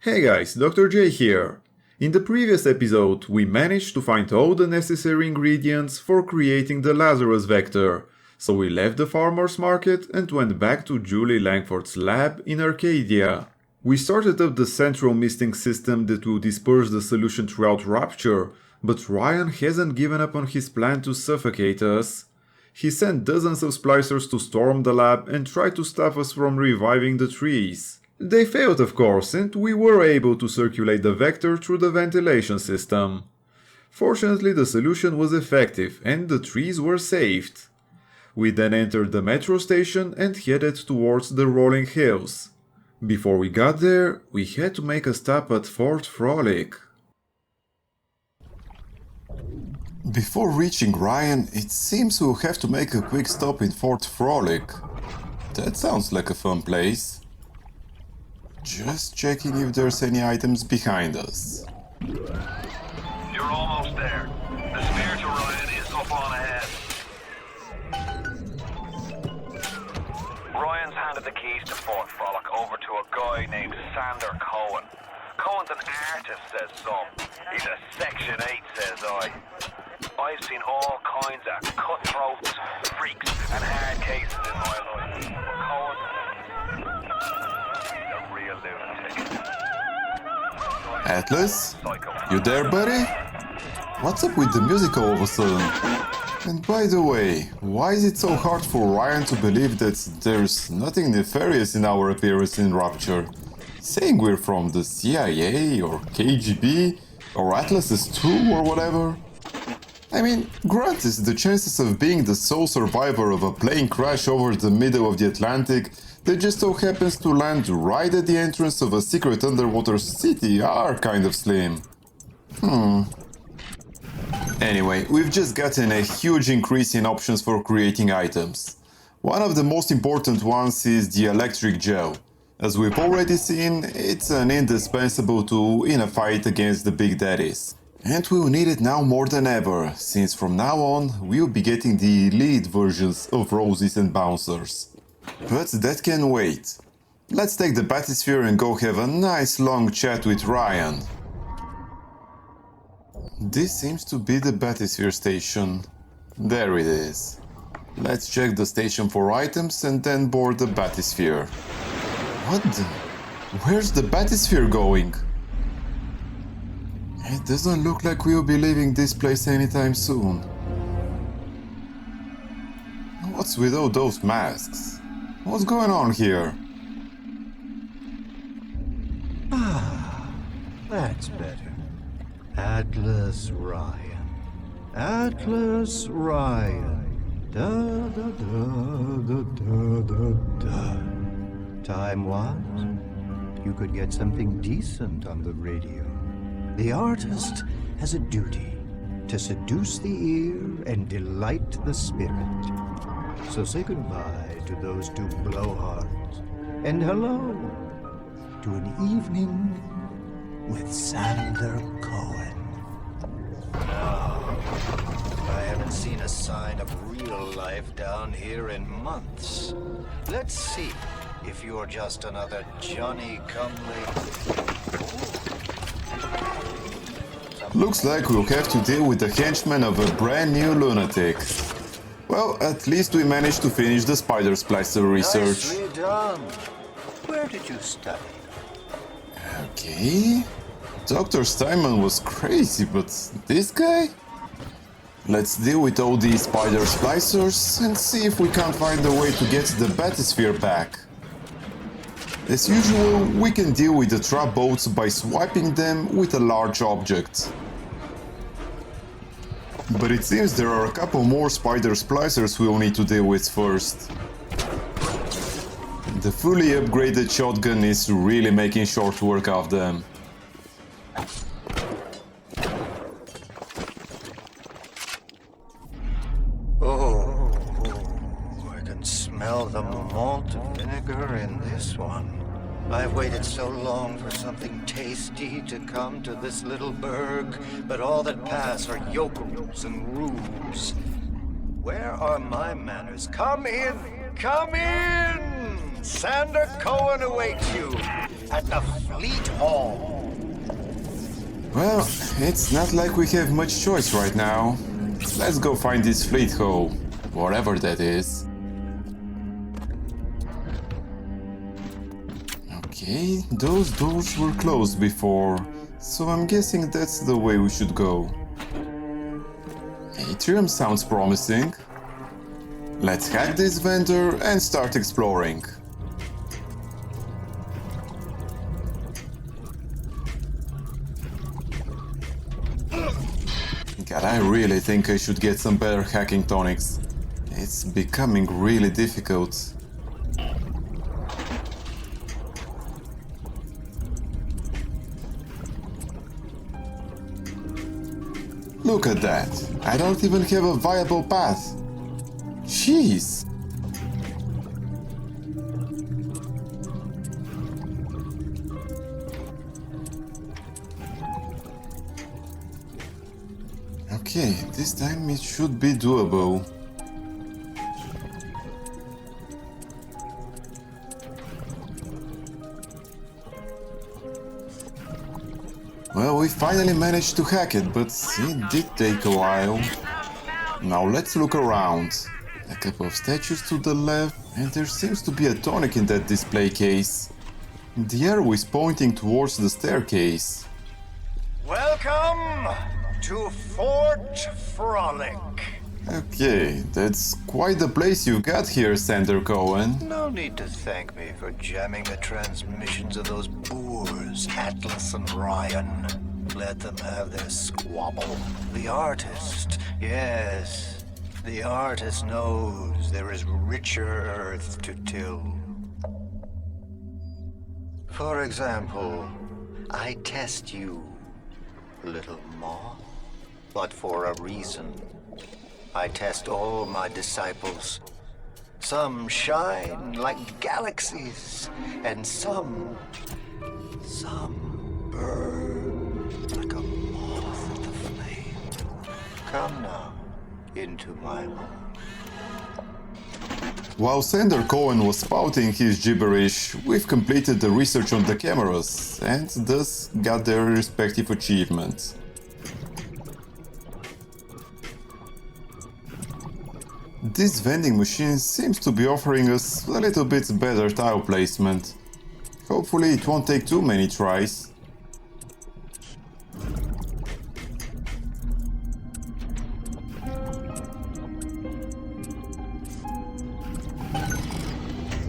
Hey guys, Dr. J here. In the previous episode, we managed to find all the necessary ingredients for creating the Lazarus vector, so we left the farmer's market and went back to Julie Langford's lab in Arcadia. We started up the central misting system that will disperse the solution throughout Rapture, but Ryan hasn't given up on his plan to suffocate us. He sent dozens of splicers to storm the lab and try to stop us from reviving the trees. They failed, of course, and we were able to circulate the vector through the ventilation system. Fortunately, the solution was effective and the trees were saved. We then entered the metro station and headed towards the rolling hills. Before we got there, we had to make a stop at Fort Frolic. Before reaching Ryan, it seems we'll have to make a quick stop in Fort Frolic. That sounds like a fun place. Just checking if there's any items behind us. You're almost there. The spiritual Ryan is up on ahead. Ryan's handed the keys to Fort Frolic over to a guy named Sander Cohen. Cohen's an artist, says some. He's a Section 8, says I. I've seen all kinds of cutthroats, freaks, and hard cases in my life. Cohen, he's a real lunatic. Atlas? You there, buddy? What's up with the music all of a sudden? And by the way, why is it so hard for Ryan to believe that there's nothing nefarious in our appearance in Rapture? Saying we're from the CIA or KGB or Atlas's 2 or whatever? I mean, granted, the chances of being the sole survivor of a plane crash over the middle of the Atlantic that just so happens to land right at the entrance of a secret underwater city are kind of slim. Anyway, we've just gotten a huge increase in options for creating items. One of the most important ones is the electric gel. As we've already seen, it's an indispensable tool in a fight against the big daddies. And we'll need it now more than ever, since from now on we'll be getting the elite versions of roses and bouncers. But that can wait. Let's take the bathysphere and go have a nice long chat with Ryan. This seems to be the bathysphere station. There it is. Let's check the station for items and then board the bathysphere. What the? Where's the bathysphere going? It doesn't look like we'll be leaving this place anytime soon. What's with all those masks? What's going on here? That's better. Atlas Ryan. Atlas Ryan. Da da da da da da da. Time was, you could get something decent on the radio. The artist has a duty to seduce the ear and delight the spirit. So say goodbye to those two blowhards, and hello to an evening with Sander Cohen. I haven't seen a sign of real life down here in months. Let's see if you're just another Johnny-come-lately. Looks like we'll have to deal with the henchman of a brand new lunatic. Well, at least we managed to finish the spider splicer research. Nicely done. Where did you study? Okay. Dr. Steinman was crazy, but this guy? Let's deal with all these spider splicers and see if we can't find a way to get the bathysphere back. As usual, we can deal with the trap boats by swiping them with a large object. But it seems there are a couple more spider splicers we'll need to deal with first. The fully upgraded shotgun is really making short work of them. Oh, I can smell the malt vinegar in this one. I've waited so long for something tasty to come to this little burg, but all that pass are yokels and rubes. Where are my manners? Come in! Come in! Sander Cohen awaits you. at the Fleet Hall. Well, it's not like we have much choice right now. Let's go find this fleet hole, whatever that is. Okay, those doors were closed before, so I'm guessing that's the way we should go. Atrium sounds promising. Let's hack this vendor and start exploring. God, I really think I should get some better hacking tonics. It's becoming really difficult. Look at that. I don't even have a viable path. Jeez. Okay, this time it should be doable. Well, we finally managed to hack it, but it did take a while. Now let's look around. A couple of statues to the left, and there seems to be a tonic in that display case. The arrow is pointing towards the staircase. Welcome to Fort Frolic. Okay, that's quite the place you've got here, Sander Cohen. No need to thank me for jamming the transmissions of those boors, Atlas and Ryan. Let them have their squabble. The artist, yes, the artist knows there is richer earth to till. For example, I test you, little moth, but for a reason. I test all my disciples. Some shine like galaxies, and some burn like a moth at the flame. Come now, into my home. While Sander Cohen was spouting his gibberish, we've completed the research on the cameras, and thus got their respective achievements. This vending machine seems to be offering us a little bit better tile placement. Hopefully it won't take too many tries.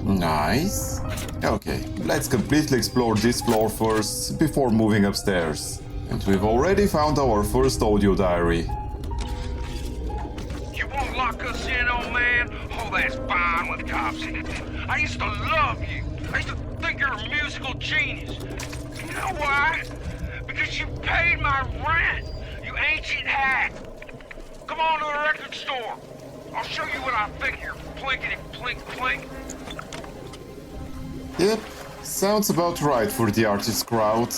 Nice. Okay, let's completely explore this floor first before moving upstairs. And we've already found our first audio diary. You won't lock us in, old man? Oh, that's fine with cops. I used to love you. I used to think you're a musical genius. You know why? Because you paid my rent, you ancient hack. Come on to the record store. I'll show you what I figure. Plinkety plink plink. Yep, sounds about right for the artist crowd.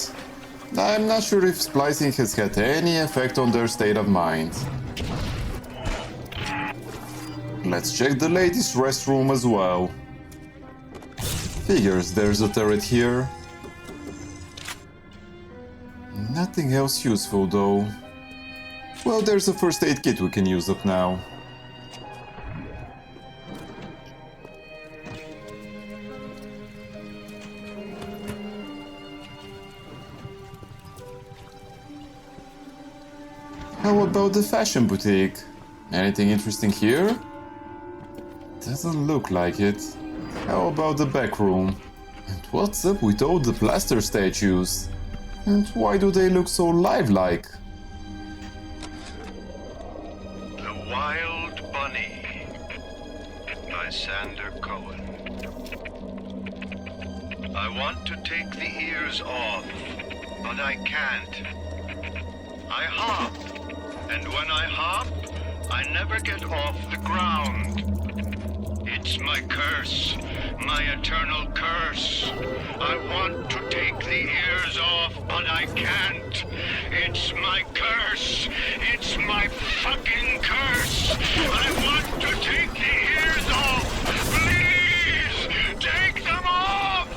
I'm not sure if splicing has had any effect on their state of mind. Let's check the ladies' restroom as well. Figures there's a turret here. Nothing else useful though. Well, there's a first aid kit we can use up now. How about the fashion boutique? Anything interesting here? Doesn't look like it. How about the back room? And what's up with all the plaster statues? And why do they look so lifelike? The Wild Bunny by Sander Cohen. I want to take the ears off, but I can't. I hop, and when I hop, I never get off the ground. It's my curse, my eternal curse. I want to take the ears off, but I can't. It's my curse. It's my fucking curse. I want to take the ears off. Please, take them off.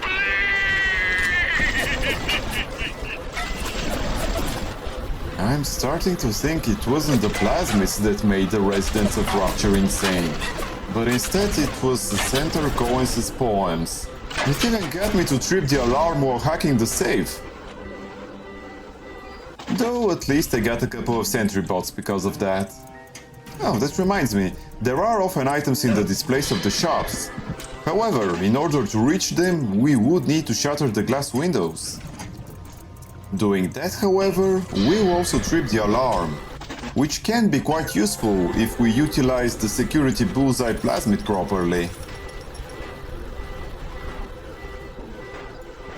Please. I'm starting to think it wasn't the plasmids that made the residents of Rapture insane, but instead it was Senator Cohen's poems. It even got me to trip the alarm while hacking the safe. Though at least I got a couple of sentry bots because of that. Oh, that reminds me, there are often items in the displays of the shops. However, in order to reach them, we would need to shatter the glass windows. Doing that, however, will also trip the alarm, which can be quite useful if we utilize the security bullseye plasmid properly.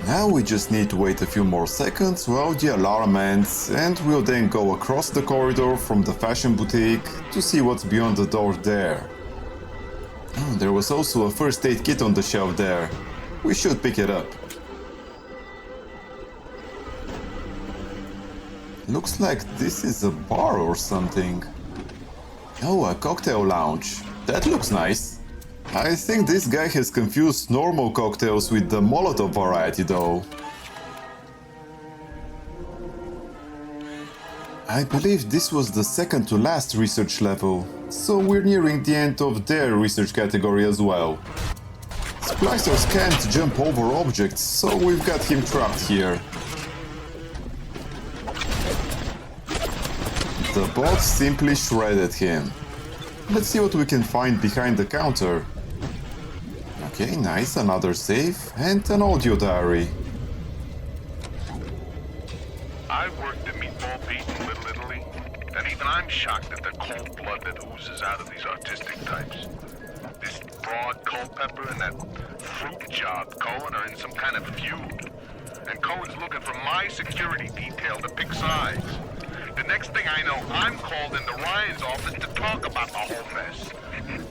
Now we just need to wait a few more seconds while the alarm ends, and we'll then go across the corridor from the fashion boutique to see what's beyond the door there. Oh, there was also a first aid kit on the shelf there. We should pick it up. Looks like this is a bar or something. Oh, a cocktail lounge. That looks nice. I think this guy has confused normal cocktails with the Molotov variety though. I believe this was the second to last research level, so we're nearing the end of their research category as well. Splicers can't jump over objects, so we've got him trapped here. The bot simply shredded him. Let's see what we can find behind the counter. Okay, nice, another safe and an audio diary. I've worked in Meatball Pete in Little Italy, and even I'm shocked at the cold blood that oozes out of these artistic types. This broad Culpepper and that fruit job Cohen are in some kind of feud. And Cohen's looking for my security detail to pick sides. The next thing I know, I'm called into Ryan's office to talk about the whole mess.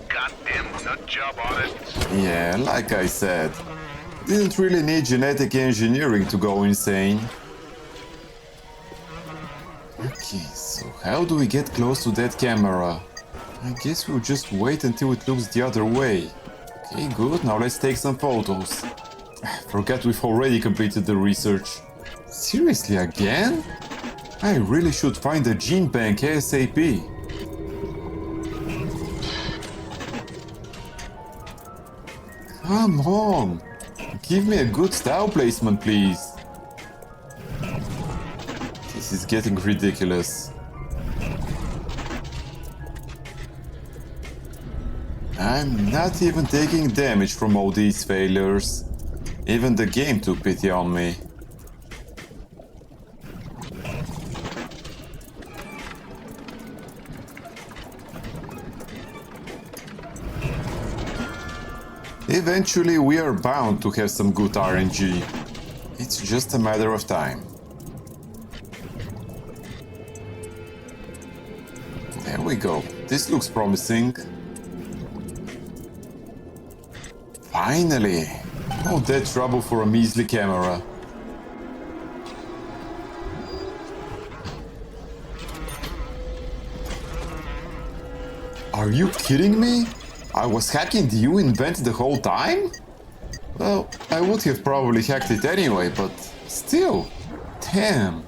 Goddamn nut job artists. Yeah, like I said, didn't really need genetic engineering to go insane. Okay, so how do we get close to that camera? I guess we'll just wait until it looks the other way. Okay, good, now let's take some photos. Forgot we've already completed the research. Seriously, again? I really should find a gene bank ASAP. Come on! Give me a good style placement, please. This is getting ridiculous. I'm not even taking damage from all these failures. Even the game took pity on me. Eventually we are bound to have some good RNG. It's just a matter of time. There we go. This looks promising. Finally! No dead trouble for a measly camera. Are you kidding me? I was hacking the U-invent the whole time? Well, I would have probably hacked it anyway, but still, damn.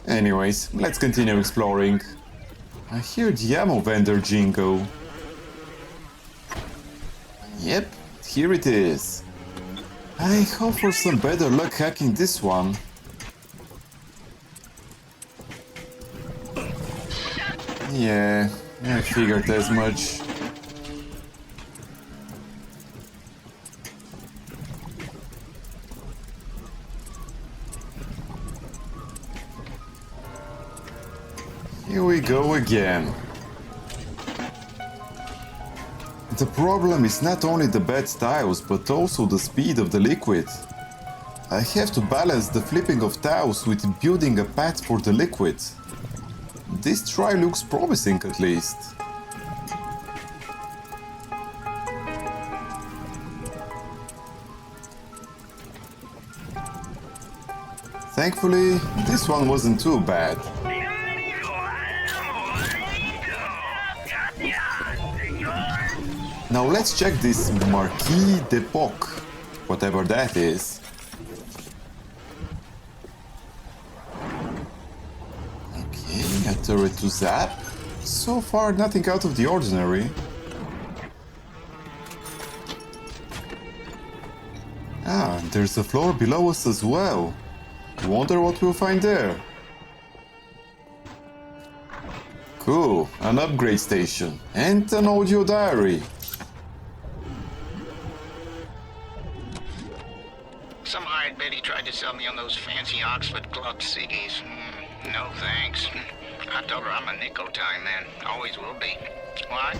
Anyways, let's continue exploring. I hear the ammo vendor jingle. Yep, here it is. I hope for some better luck hacking this one. Yeah, I figured as much. Here we go again. The problem is not only the bad tiles, but also the speed of the liquid. I have to balance the flipping of tiles with building a path for the liquid. This try looks promising at least. Thankfully, this one wasn't too bad. Now let's check this Marquis d'Epoque, whatever that is. turret to zap? So far, nothing out of the ordinary. Ah, there's a floor below us as well. Wonder what we'll find there. Cool, an upgrade station and an audio diary. Some hired Betty tried to sell me on those fancy Oxford Club CDs. No thanks. I told her I'm a nicotine man. Always will be. Why?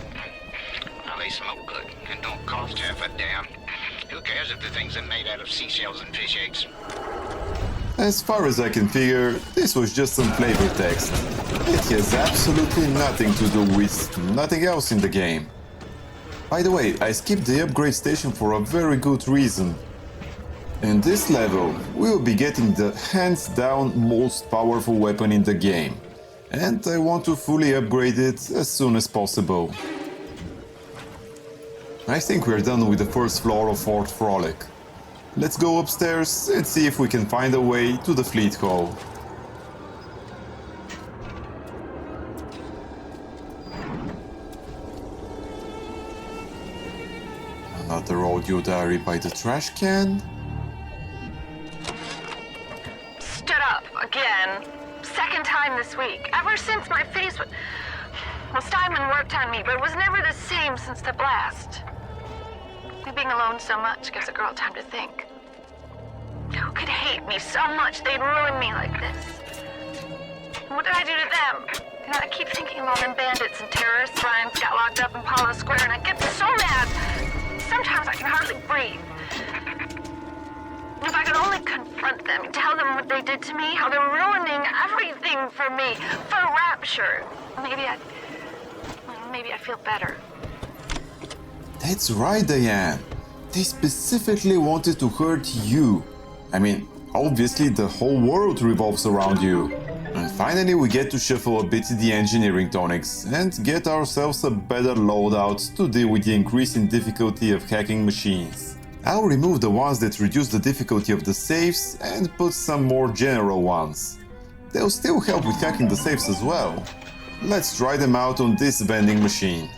Well, they smoke good and don't cost half a damn. Who cares if the things are made out of seashells and fish eggs? As far as I can figure, this was just some flavor text. It has absolutely nothing to do with nothing else in the game. By the way, I skipped the upgrade station for a very good reason. In this level, we will be getting the hands-down most powerful weapon in the game, and I want to fully upgrade it as soon as possible. I think we're done with the first floor of Fort Frolic. Let's go upstairs and see if we can find a way to the fleet hall. Another audio diary by the trash can. Stood up again. Second time this week. Ever since my face was... Well, Steinman worked on me, but it was never the same since the blast. Being alone so much gives a girl time to think. Who could hate me so much they'd ruin me like this? What did I do to them? You know, I keep thinking of all them bandits and terrorists Ryan's got locked up in Palo Square, and I get so mad. Sometimes I can hardly breathe. If I could only confront them, tell them what they did to me, how they're ruining everything for me, for Rapture, maybe I'd feel better. That's right, Diane. They specifically wanted to hurt you. I mean, obviously the whole world revolves around you. And finally we get to shuffle a bit the engineering tonics and get ourselves a better loadout to deal with the increasing difficulty of hacking machines. I'll remove the ones that reduce the difficulty of the safes and put some more general ones. They'll still help with hacking the safes as well. Let's try them out on this vending machine.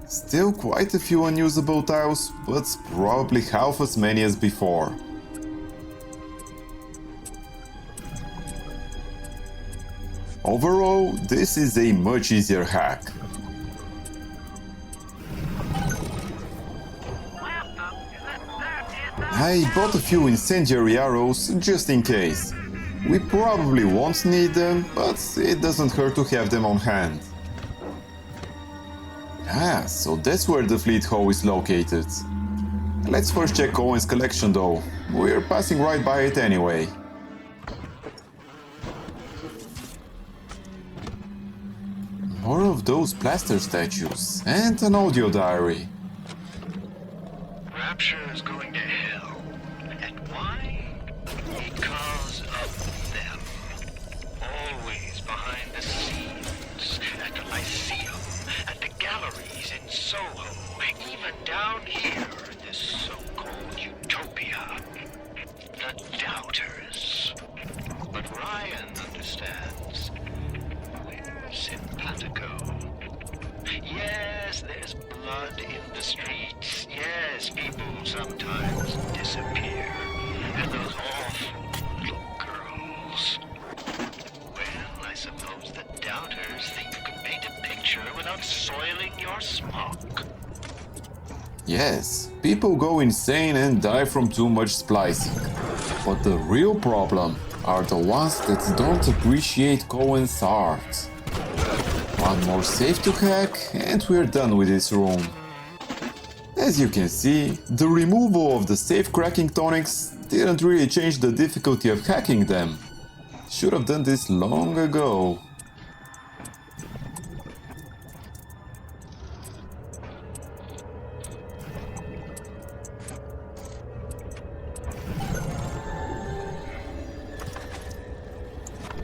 Still quite a few unusable tiles, but probably half as many as before. Overall, this is a much easier hack. I bought a few incendiary arrows just in case. We probably won't need them, but it doesn't hurt to have them on hand. Ah, so that's where the fleet hall is located. Let's first check Owen's collection though. We're passing right by it anyway. More of those plaster statues and an audio diary. Rapture is going to hell. And why? Because of them. Always behind the scenes, at the Lyceum, at the galleries in Soho, even down here in this so-called utopia. The doubters. But Ryan understands. We're simpatico. Yes, there's blood in the streets. Yes, people sometimes disappear. And those awful little girls. Well, I suppose the doubters think you can paint a picture without soiling your smock. Yes, people go insane and die from too much splicing. But the real problem are the ones that don't appreciate Cohen's art. One more safe to hack and we're done with this room. As you can see, the removal of the safe cracking tonics didn't really change the difficulty of hacking them. Should have done this long ago.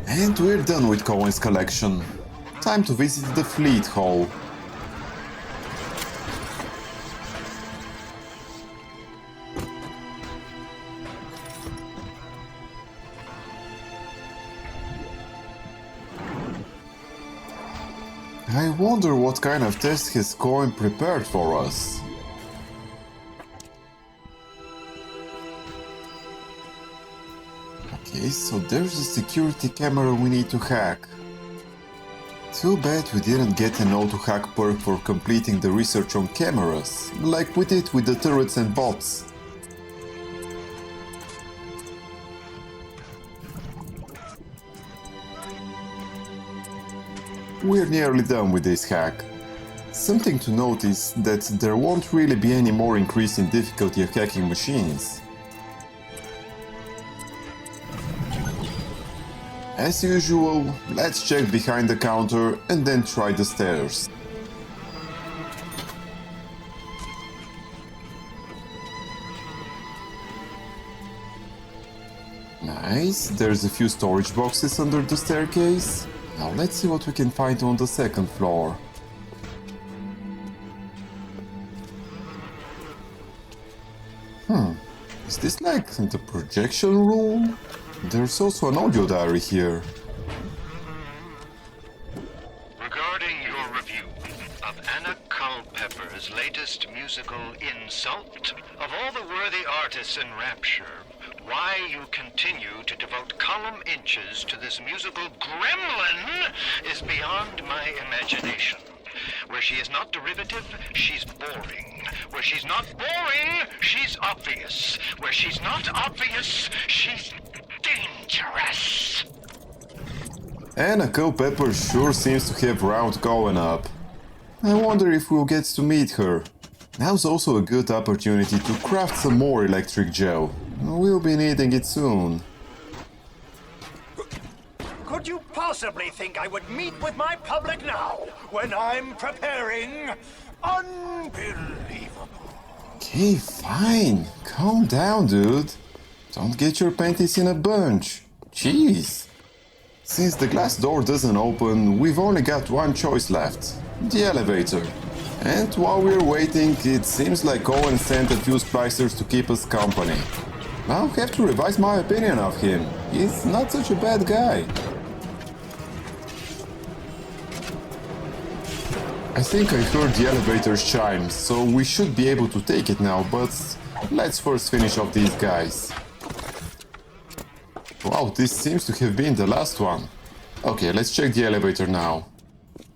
And we're done with Cohen's collection. Time to visit the fleet hall. I wonder what kind of test has Cohen prepared for us. Okay, so there's a security camera we need to hack. Too bad we didn't get an auto-hack perk for completing the research on cameras, like we did with the turrets and bots. We're nearly done with this hack. Something to note is that there won't really be any more increase in difficulty of hacking machines. As usual, let's check behind the counter and then try the stairs. Nice, there's a few storage boxes under the staircase. Now let's see what we can find on the second floor. Is this like the projection room? There's also an audio diary here. Regarding your review of Anna Culpepper's latest musical insult, of all the worthy artists in Rapture, why you continue to devote column inches to this musical gremlin is beyond my imagination. Where she is not derivative, she's boring. Where she's not boring, she's obvious. Where she's not obvious, she's dangerous. Anna Culpepper sure seems to have round going up. I wonder if we'll get to meet her. Now's also a good opportunity to craft some more electric gel. We'll be needing it soon. Could you possibly think I would meet with my public now, when I'm preparing? Unbelievable. Okay, fine. Calm down, dude. Don't get your panties in a bunch. Jeez. Since the glass door doesn't open, we've only got one choice left. The elevator. And while we're waiting, it seems like Owen sent a few splicers to keep us company. I'll have to revise my opinion of him. He's not such a bad guy. I think I heard the elevator's chime, so we should be able to take it now, but let's first finish off these guys. Wow, this seems to have been the last one. Okay, let's check the elevator now.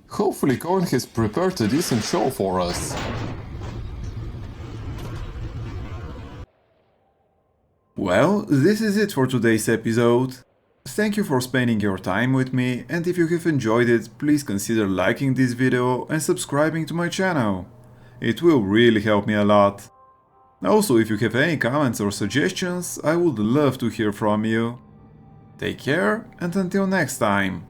Hopefully Cohen has prepared a decent show for us. Well, this is it for today's episode. Thank you for spending your time with me, and if you have enjoyed it, please consider liking this video and subscribing to my channel. It will really help me a lot. Also, if you have any comments or suggestions, I would love to hear from you. Take care, and until next time.